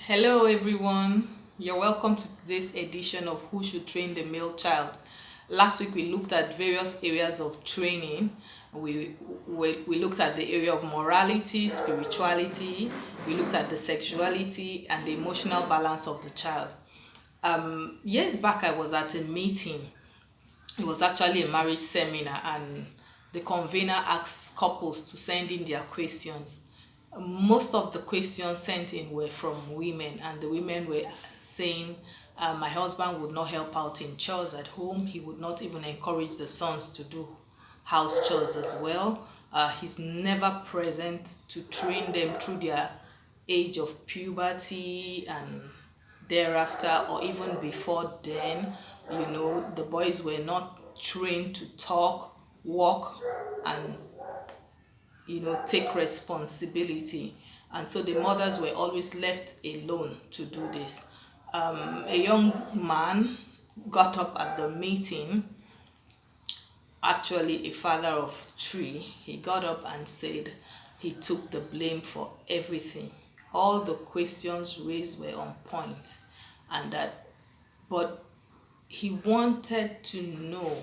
Hello everyone, you're welcome to today's edition of Who Should Train the Male Child. Last week we looked at various areas of training. We looked at the area of morality, spirituality, we looked at the sexuality and the emotional balance of the child. Years back I was at a meeting. It was actually a marriage seminar, and the convener asked couples to send in their questions. Most of the questions sent in were from women, and the women were saying, my husband would not help out in chores at home. He would not even encourage the sons to do house chores as well. He's never present to train them through their age of puberty and thereafter, or even before then. The boys were not trained to talk, walk, and take responsibility, and so the mothers were always left alone to do this. A young man got up at the meeting, actually a father of three. He got up and said he took the blame for everything. All the questions raised were on point, and but he wanted to know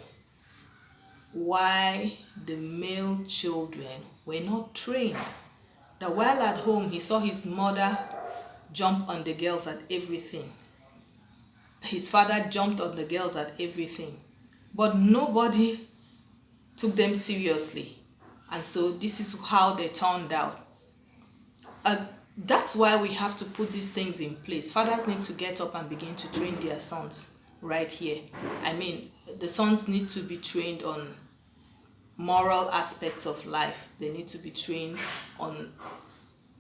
why the male children were not trained. That while at home he saw his mother jump on the girls at everything, his father jumped on the girls at everything, but nobody took them seriously, and so this is how they turned out. That's why we have to put these things in place. Fathers need to get up and begin to train their sons right here. The sons need to be trained on moral aspects of life. They need to be trained on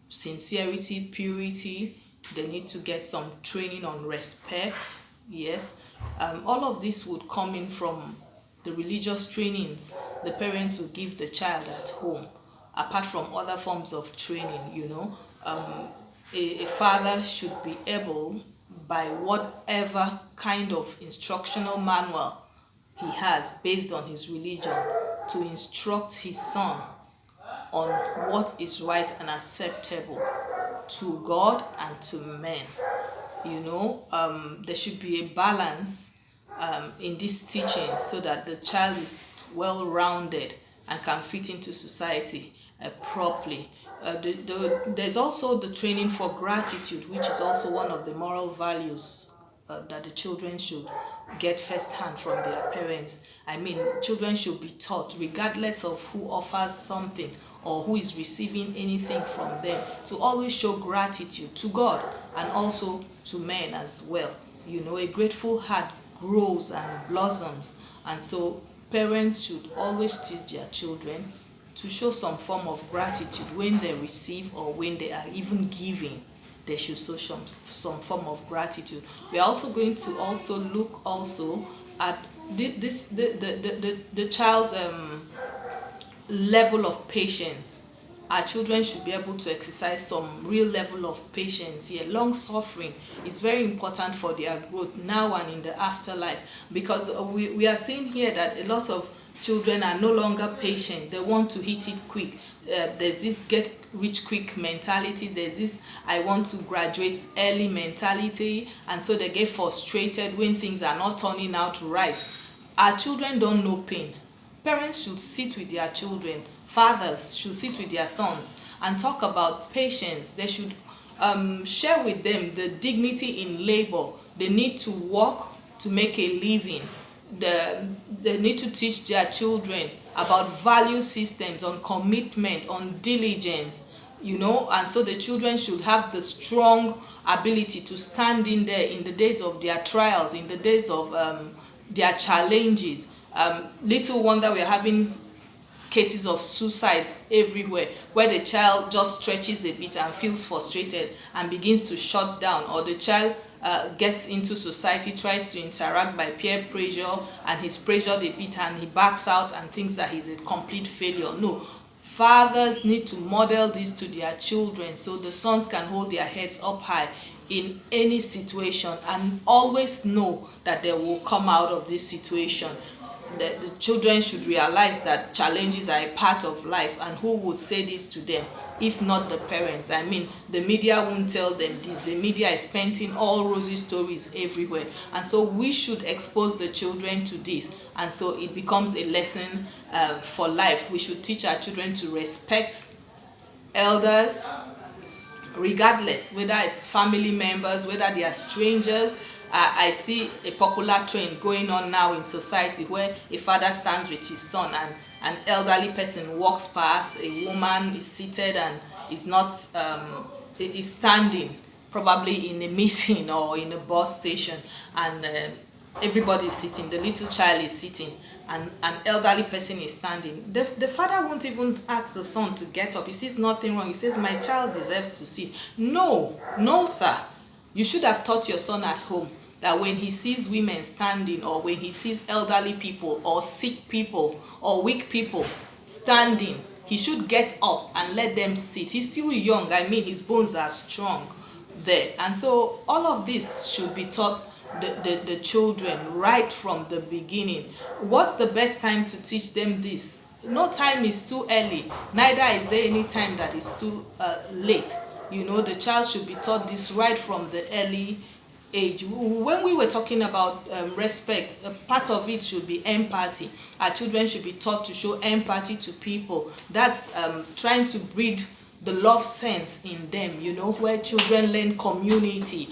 sincerity, purity. They need to get some training on respect. Yes, all of this would come in from the religious trainings the parents will give the child at home, apart from other forms of training. A father should be able, by whatever kind of instructional manual he has based on his religion, to instruct his son on what is right and acceptable to God and to men. There should be a balance in these teachings so that the child is well-rounded and can fit into society properly. There's also the training for gratitude, which is also one of the moral values that the children should get firsthand from their parents. Children should be taught, regardless of who offers something or who is receiving anything from them, to always show gratitude to God and also to men as well. A grateful heart grows and blossoms, and so parents should always teach their children to show some form of gratitude when they receive or when they are even giving. They should show some form of gratitude. We are also going to look at the child's level of patience. Our children should be able to exercise some real level of patience here. Long suffering, it's very important for their growth now and in the afterlife, because we are seeing here that a lot of children are no longer patient. They want to hit it quick. There's this get rich quick mentality. There's this I want to graduate early mentality, and so they get frustrated when things are not turning out right. Our children don't know pain. Parents should sit with their children. Fathers should sit with their sons and talk about patience. They should share with them the dignity in labor. They need to work to make a living. They need to teach their children about value systems, on commitment, on diligence, and so the children should have the strong ability to stand in there in the days of their trials, in the days of their challenges. Little wonder we're having cases of suicides everywhere, where the child just stretches a bit and feels frustrated and begins to shut down, or the child gets into society, tries to interact by peer pressure, and he's pressured a bit and he backs out and thinks that he's a complete failure. No, fathers need to model this to their children so the sons can hold their heads up high in any situation and always know that they will come out of this situation. the children should realize that challenges are a part of life, and who would say this to them if not the parents? I mean, the media won't tell them this. The media is painting all rosy stories everywhere, and so we should expose the children to this, and so it becomes a lesson for life. We should teach our children to respect elders, regardless whether it's family members, whether they are strangers. I see a popular trend going on now in society where a father stands with his son, and an elderly person walks past, a woman is seated and is not is standing, probably in a meeting or in a bus station, and everybody is sitting, the little child is sitting, and an elderly person is standing. The father won't even ask the son to get up. He sees nothing wrong. He says, my child deserves to sit. No, no, sir. You should have taught your son at home that when he sees women standing, or when he sees elderly people or sick people or weak people standing, he should get up and let them sit. He's still young. I mean, his bones are strong there. And so all of this should be taught the children right from the beginning. What's the best time to teach them this? No time is too early, neither is there any time that is too late. The child should be taught this right from the early age. When we were talking about respect, a part of it should be empathy. Our children should be taught to show empathy to people. That's trying to breed the love sense in them, where children learn community.